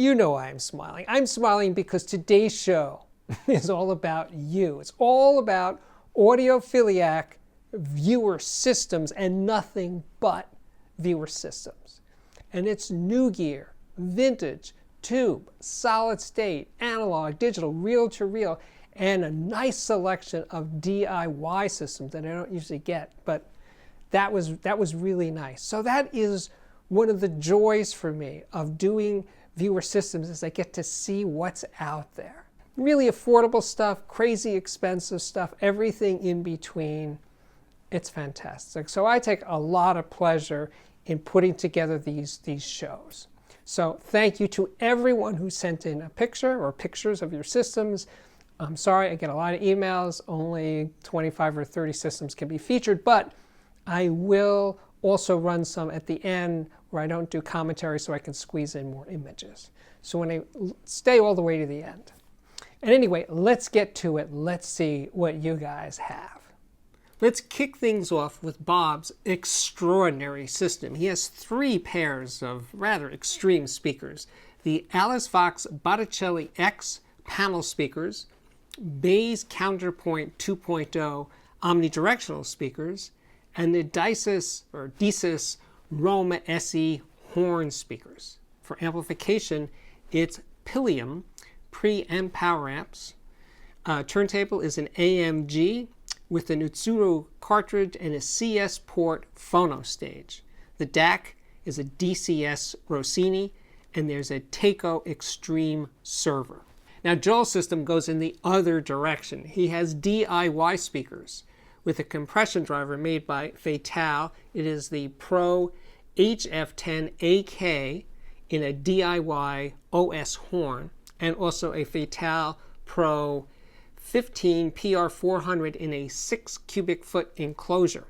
You know why I'm smiling. I'm smiling because today's show is all about you. It's all about Audiophiliac viewer systems and nothing but viewer systems. And it's new gear, vintage, tube, solid state, analog, digital, reel-to-reel, and a nice selection of DIY systems that I don't usually get, but that was really nice. So that is one of the joys for me of doing viewer systems, is I get to see what's out there. Really affordable stuff, crazy expensive stuff, everything in between. It's fantastic. So I take a lot of pleasure in putting together these shows. So thank you to everyone who sent in a picture or pictures of your systems. I'm sorry, I get a lot of emails. Only 25 or 30 systems can be featured, but I will also run some at the end where I don't do commentary so I can squeeze in more images. So when I stay all the way to the end. And anyway, let's get to it. Let's see what you guys have. Let's kick things off with Bob's extraordinary system. He has 3 pairs of rather extreme speakers. The Alice Vox Botticelli X panel speakers, Bayes Counterpoint 2.0 omnidirectional speakers, and the Desis Roma SE horn speakers. For amplification, it's Pilium preamp power amps. Turntable is an AMG with an Utsuro cartridge and a CS port phono stage. The DAC is a DCS Rossini, and there's a Takeo Extreme server. Now Joel's system goes in the other direction. He has DIY speakers with a compression driver made by Fatale. It is the Pro HF10AK in a DIY OS horn, and also a Fatale Pro 15 PR400 in a 6 cubic foot enclosure.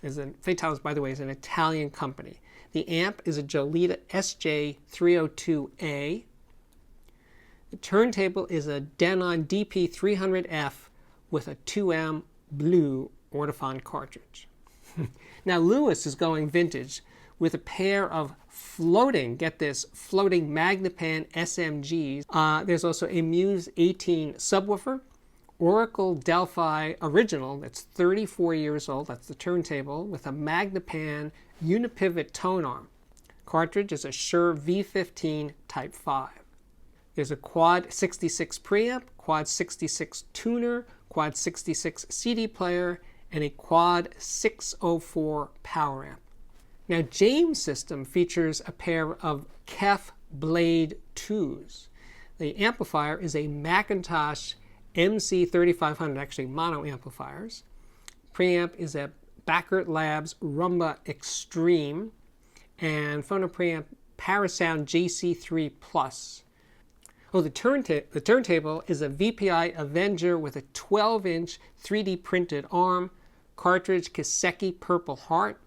Fatale, by the way, is an Italian company. The amp is a Jolita SJ302A. The turntable is a Denon DP300F with a 2M blue Audiophile cartridge. Now Lewis is going vintage with a pair of floating, get this, floating Magnepan SMGs. There's also a Muse 18 subwoofer, Oracle Delphi Original, that's 34 years old, that's the turntable, with a Magnepan unipivot tone arm. Cartridge is a Shure V15 Type 5. There's a Quad 66 preamp, Quad 66 tuner, Quad 66 CD player, and a Quad 604 power amp. Now James' system features a pair of Kef Blade 2s. The amplifier is a Macintosh MC3500, actually mono amplifiers. Preamp is a Backert Labs Rumba Extreme, and phono preamp Parasound JC3 Plus. Oh, the turntable is a VPI Avenger with a 12-inch 3D printed arm, cartridge Kiseki Purple Heart.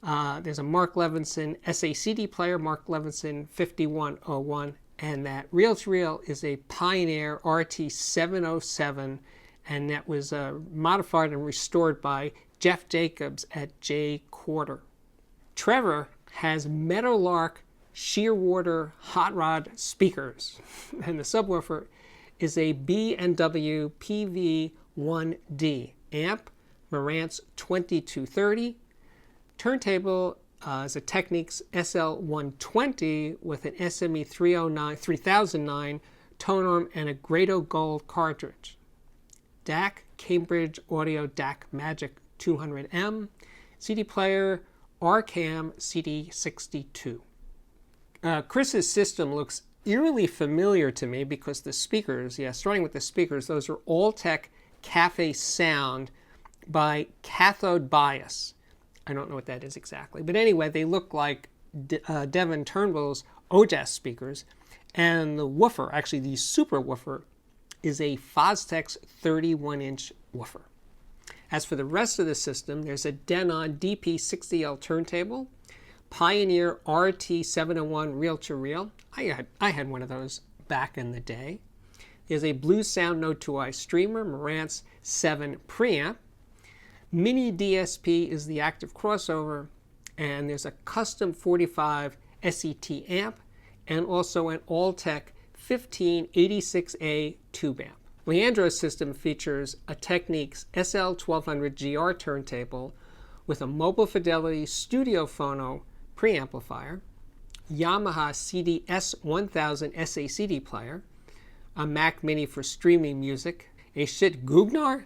There's a Mark Levinson SACD player, Mark Levinson 5101, and that reel-to-reel is a Pioneer RT707, and that was modified and restored by Jeff Jacobs at J Quarter. Trevor has Meadowlark Shearwater Hot Rod speakers, and the subwoofer is a B&W PV1D amp, Marantz 2230. Turntable is a Technics SL120 with an SME 3009 tone arm and a Grado Gold cartridge. DAC, Cambridge Audio DAC Magic 200M. CD player, Arcam CD62. Chris's system looks eerily familiar to me because the speakers, starting with the speakers, those are Altec Cafe Sound by Cathode Bias. I don't know what that is exactly. But anyway, they look like Devon Turnbull's OJAS speakers. And the woofer, actually the super woofer, is a Fostex 31-inch woofer. As for the rest of the system, there's a Denon DP60L turntable, Pioneer RT701 reel-to-reel. I had one of those back in the day. There's a Blue Sound Note 2i streamer, Marantz 7 preamp. Mini DSP is the active crossover, and there's a custom 45 SET amp and also an Altec 1586A tube amp. Leandro's system features a Technics SL1200GR turntable with a Mobile Fidelity Studio Phono preamplifier, Yamaha CD-S1000 SA-CD player, a Mac Mini for streaming music, a Schiit Gugnar,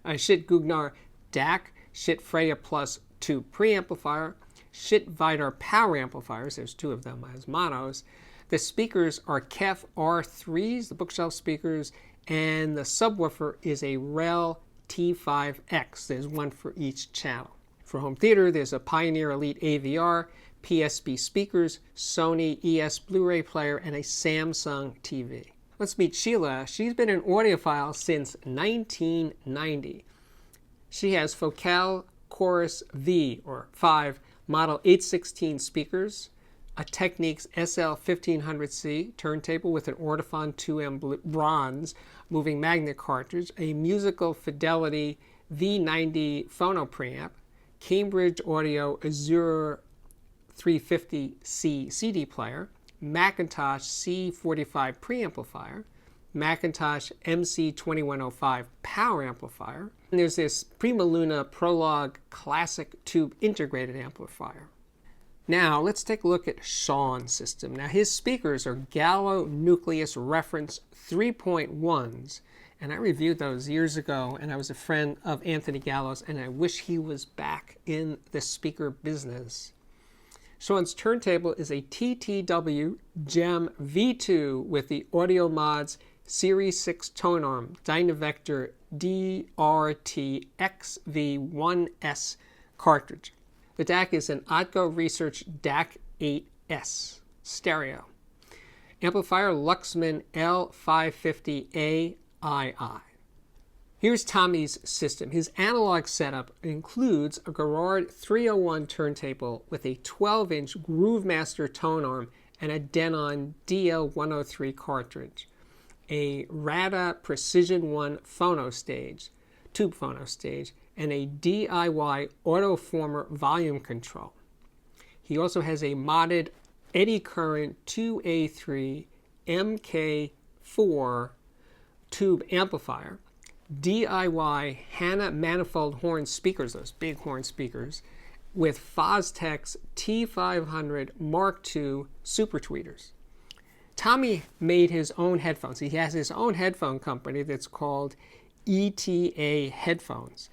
a Schiit Gugnar DAC, Schiit Freya Plus tube preamplifier, Schiit Vidar power amplifiers, there's two of them as monos. The speakers are KEF R3s, the bookshelf speakers, and the subwoofer is a Rel T5X. There's one for each channel. For home theater, there's a Pioneer Elite AVR, PSB speakers, Sony ES Blu-ray player, and a Samsung TV. Let's meet Sheila. She's been an audiophile since 1990. She has Focal Chorus V, or 5, model 816 speakers, a Technics SL1500C turntable with an Audiophile 2M bronze moving magnet cartridge, a Musical Fidelity V90 phono preamp, Cambridge Audio Azure 350C CD player, Macintosh C45 preamplifier, Macintosh MC2105 power amplifier, and there's this Prima Luna Prologue Classic tube integrated amplifier. Now let's take a look at Shawn's system. Now his speakers are Gallo Nucleus Reference 3.1s, and I reviewed those years ago, and I was a friend of Anthony Gallo's, and I wish he was back in the speaker business. Shawn's turntable is a TTW GEM V2 with the Audio Mods Series 6 tone arm Dynavector DRT-XV1S cartridge. The DAC is an Atco Research DAC 8S stereo. Amplifier Luxman L550AII. Here's Tommy's system. His analog setup includes a Garrard 301 turntable with a 12-inch Groovemaster tone arm and a Denon DL103 cartridge, a Rada Precision 1 phono stage, tube phono stage, and a DIY Autoformer volume control. He also has a modded eddy current 2A3 MK4 tube amplifier, DIY Hanna manifold horn speakers, those big horn speakers, with Fostek's T500 Mark II super tweeters. Tommy made his own headphones. He has his own headphone company that's called ETA Headphones.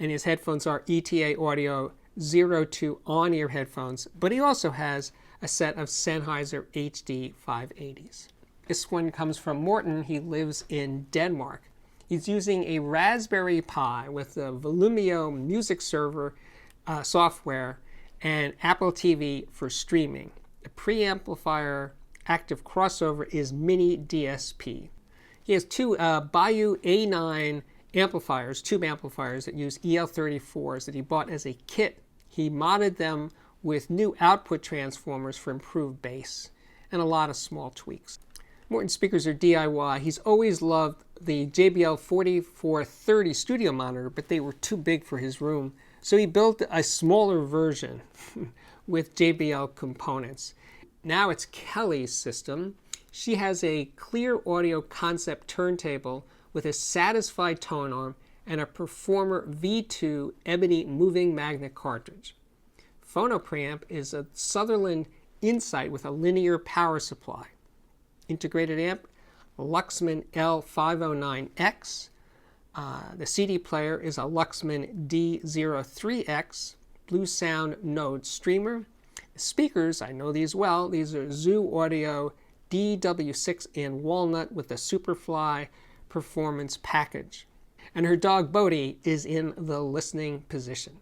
And his headphones are ETA Audio 02 on-ear headphones, but he also has a set of Sennheiser HD 580s. This one comes from Morton. He lives in Denmark. He's using a Raspberry Pi with the Volumio music server software and Apple TV for streaming. The preamplifier active crossover is Mini DSP. He has two Bayou A9 amplifiers, tube amplifiers that use EL34s that he bought as a kit. He modded them with new output transformers for improved bass and a lot of small tweaks. Morton speakers are DIY. He's always loved the JBL 4430 studio monitor, but they were too big for his room, so he built a smaller version with JBL components. Now it's Kelly's system. She has a Clear Audio Concept turntable with a Satisfied tone arm and a Performer V2 ebony moving magnet cartridge. Phono preamp is a Sutherland Insight with a linear power supply. Integrated amp, Luxman L509X. The CD player is a Luxman D03X Blue Sound Node streamer. The speakers, I know these well. These are Zoo Audio DW6 in walnut with a Superfly performance package. And her dog Bodhi is in the listening position.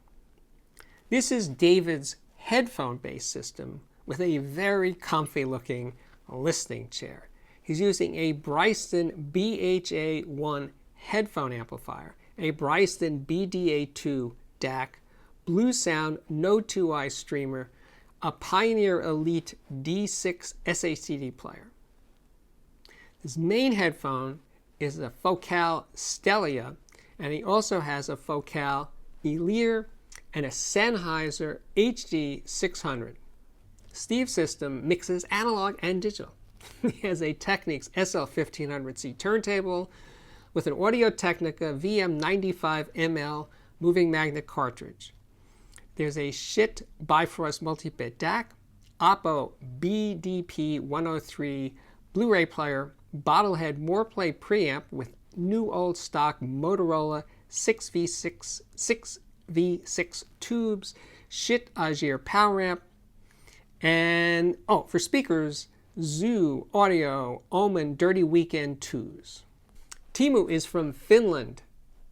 This is David's headphone-based system with a very comfy looking listening chair. He's using a Bryston BHA1 headphone amplifier, a Bryston BDA2 DAC, Blue Sound Node 2i streamer, a Pioneer Elite D6 SA-CD player. His main headphone is a Focal Stellia, and he also has a Focal Elir and a Sennheiser HD 600. Steve's system mixes analog and digital. He has a Technics SL1500C turntable with an Audio-Technica VM95ML moving magnet cartridge. There's a SHIT Bifrost multi-bit DAC, Oppo BDP103 Blu-ray player, Bottlehead Moreplay preamp with new old stock Motorola 6v6 tubes, SHIT Azure power amp, and for speakers, Zoo Audio Omen Dirty Weekend 2s. Teemu is from Finland.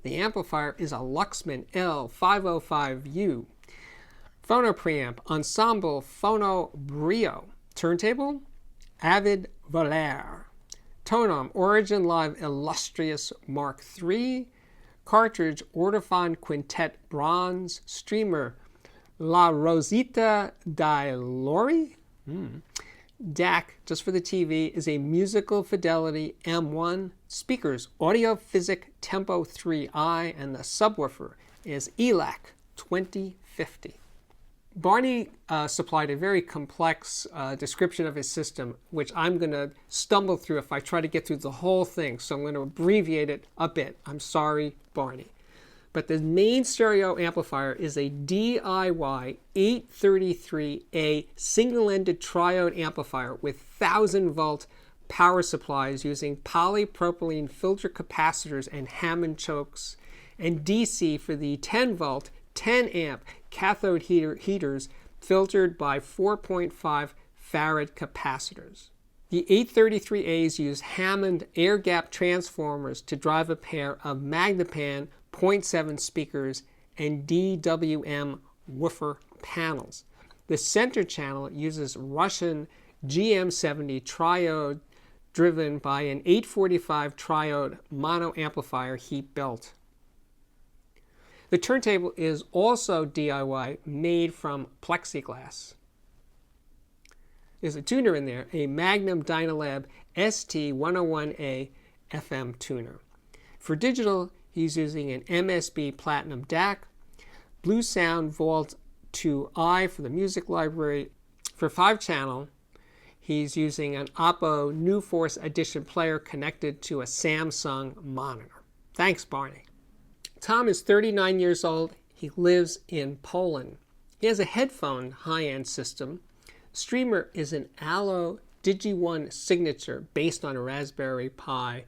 The amplifier is a Luxman L505U. Phono preamp, Ensemble Phono Brio. Turntable, Avid Volare. Tonum, Origin Live Illustrious Mark III. Cartridge, Audiophile Quintet Bronze. Streamer, La Rosita di Lori. DAC, just for the TV, is a Musical Fidelity M1. Speakers, Audiophiliac Tempo 3i, and the subwoofer is ELAC 2050. Barney supplied a very complex description of his system, which I'm going to stumble through if I try to get through the whole thing, so I'm going to abbreviate it a bit. I'm sorry, Barney. But the main stereo amplifier is a DIY 833A single-ended triode amplifier with 1,000-volt power supplies using polypropylene filter capacitors and Hammond chokes, and DC for the 10-volt, 10-amp cathode heaters filtered by 4.5 farad capacitors. The 833As use Hammond air gap transformers to drive a pair of Magnepan 0.7 speakers and DWM woofer panels. The center channel uses Russian GM70 triode driven by an 845 triode mono amplifier he built. The turntable is also DIY, made from plexiglass. There's a tuner in there, a Magnum Dynalab ST101A FM tuner. For digital, he's using an MSB Platinum DAC, Blue Sound Vault 2i for the music library. For 5-channel, he's using an Oppo New Force Edition player connected to a Samsung monitor. Thanks, Barney. Tom is 39 years old. He lives in Poland. He has a headphone high-end system. Streamer is an Allo Digi1 Signature based on a Raspberry Pi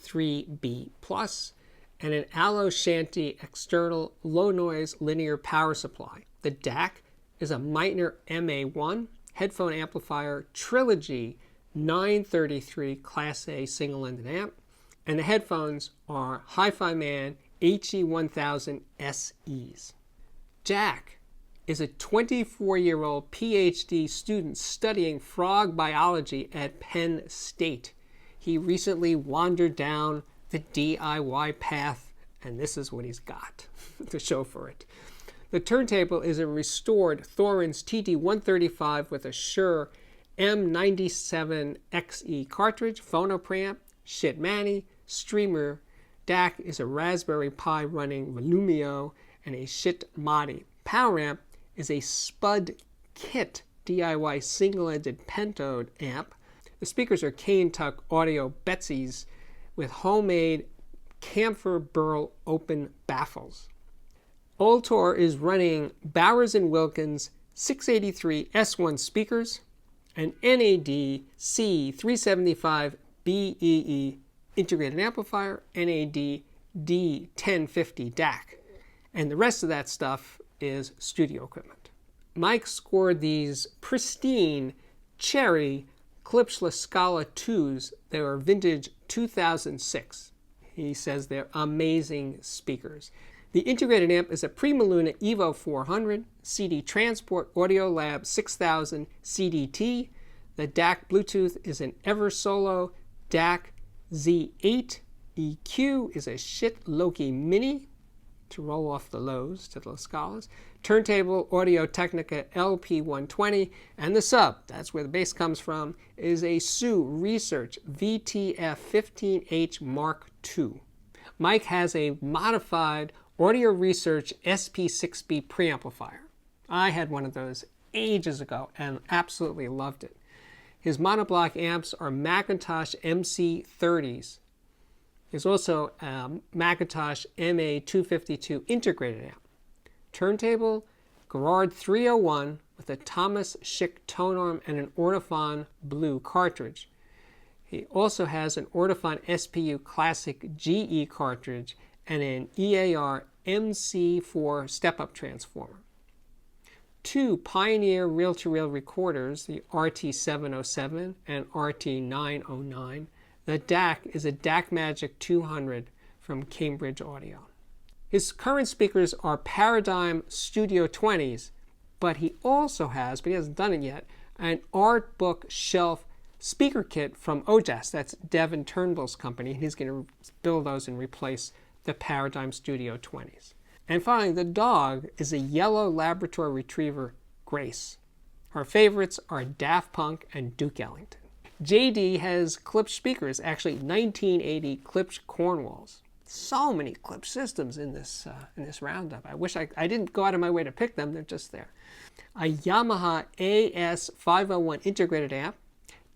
3B Plus and an Allo Shanty external low-noise linear power supply. The DAC is a Meitner MA1 headphone amplifier Trilogy 933 Class A single-ended amp, and the headphones are Hi-Fi Man HE1000 SEs. Jack is a 24-year-old PhD student studying frog biology at Penn State. He recently wandered down the DIY path, and this is what he's got to show for it. The turntable is a restored Thorens TD135 with a Shure M97XE cartridge, phono preamp, SHIT Mani, streamer. DAC is a Raspberry Pi running Volumio and a SHIT Madi. Power amp is a Spud Kit DIY single-ended pentode amp. The speakers are Kane Tuck Audio Betsy's with homemade camphor burl open baffles. Oltor is running Bowers & Wilkins 683 S1 speakers, an NAD C375BEE integrated amplifier, NAD D1050 DAC, and the rest of that stuff is studio equipment. Mike scored these pristine cherry Klipsch Scala 2s. They were vintage 2006. He says they're amazing speakers. The integrated amp is a Prima Luna Evo 400, CD Transport Audio Lab 6000 CDT. The DAC Bluetooth is an Eversolo DAC Z8. EQ is a SHIT Loki Mini to roll off the lows to the Scalas. Turntable Audio-Technica LP120, and the sub, that's where the bass comes from, is a Sue Research VTF-15H Mark II. Mike has a modified Audio Research SP6B preamplifier. I had one of those ages ago and absolutely loved it. His monoblock amps are Macintosh MC30s. There's also a Macintosh MA252 integrated amp. Turntable, Garrard 301 with a Thomas Schick tone arm and an Audiophile blue cartridge. He also has an Audiophile SPU Classic GE cartridge and an EAR MC4 step-up transformer. 2 Pioneer reel-to-reel recorders, the RT707 and RT909. The DAC is a DAC Magic 200 from Cambridge Audio. His current speakers are Paradigm Studio 20s, but he also has, but he hasn't done it yet, an Art Book Shelf speaker kit from OJAS. That's Devin Turnbull's company. He's going to build those and replace the Paradigm Studio 20s. And finally, the dog is a yellow Labrador Retriever, Grace. Her favorites are Daft Punk and Duke Ellington. JD has Klipsch speakers, actually 1980 Klipsch Cornwalls. So many Klipsch systems in this roundup. I wish I didn't go out of my way to pick them. They're just there. A Yamaha AS501 integrated amp,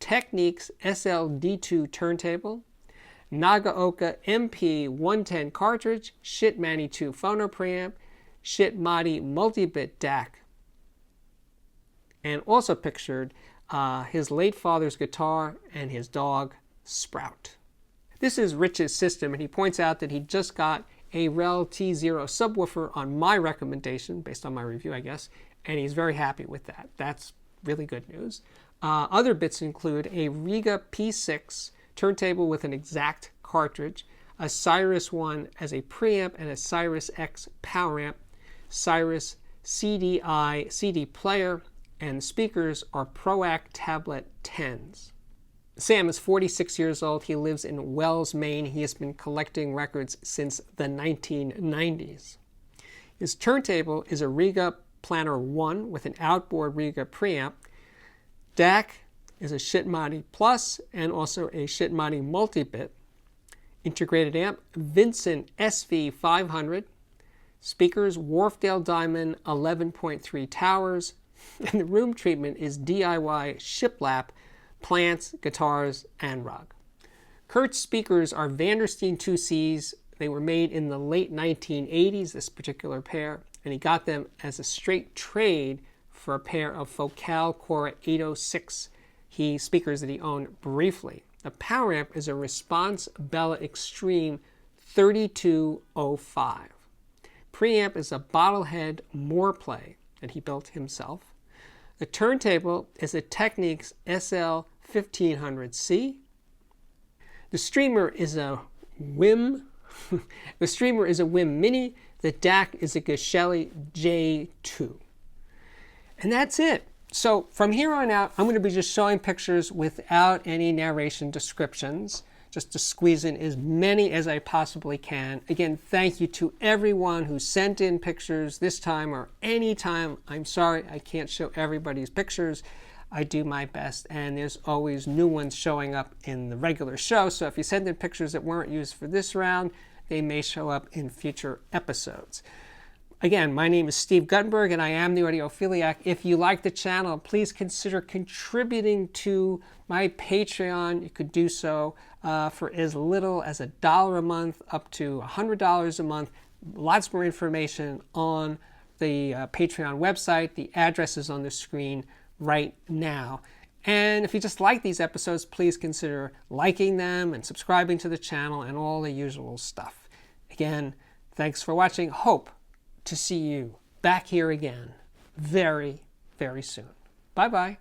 Technics SLD2 turntable, Nagaoka MP110 cartridge, Shitmani 2 phono preamp, Shitmani multi-bit DAC, and also pictured his late father's guitar and his dog Sprout. This is Rich's system, and he points out that he just got a Rel T0 subwoofer on my recommendation, based on my review, I guess, and he's very happy with that. That's really good news. Other bits include a Riga P6 turntable with an exact cartridge, a Cyrus 1 as a preamp and a Cyrus X power amp, Cyrus CDI CD player, and speakers are Proac Tablet 10s. Sam is 46 years old. He lives in Wells, Maine. He has been collecting records since the 1990s. His turntable is a Riga Planner 1 with an outboard Riga preamp. DAC is a Shitmani Plus and also a Shitmani multi-bit. Integrated amp, Vincent SV500. Speakers, Wharfdale Diamond 11.3 towers. And the room treatment is DIY shiplap, plants, guitars, and rug. Kurt's speakers are Vandersteen 2Cs. They were made in the late 1980s, this particular pair, and he got them as a straight trade for a pair of Focal Cora 806 speakers that he owned briefly. The power amp is a Response Bella Extreme 3205. Preamp is a Bottlehead Moreplay that he built himself. The turntable is a Technics SL1500C. The streamer is a WIM. The streamer is a WIM Mini. The DAC is a Geshelli J2. And that's it. So from here on out, I'm going to be just showing pictures without any narration descriptions, just to squeeze in as many as I possibly can. Again, thank you to everyone who sent in pictures this time or any time. I'm sorry I can't show everybody's pictures. I do my best, and there's always new ones showing up in the regular show. So if you send in pictures that weren't used for this round, they may show up in future episodes. Again, my name is Steve Guttenberg, and I am the Audiophiliac. If you like the channel, please consider contributing to my Patreon. You could do so for as little as $1 a month up to $100 a month. Lots more information on the Patreon website. The address is on the screen right now. And if you just like these episodes, please consider liking them and subscribing to the channel and all the usual stuff. Again, thanks for watching. Hope to see you back here again very, very soon. Bye-bye.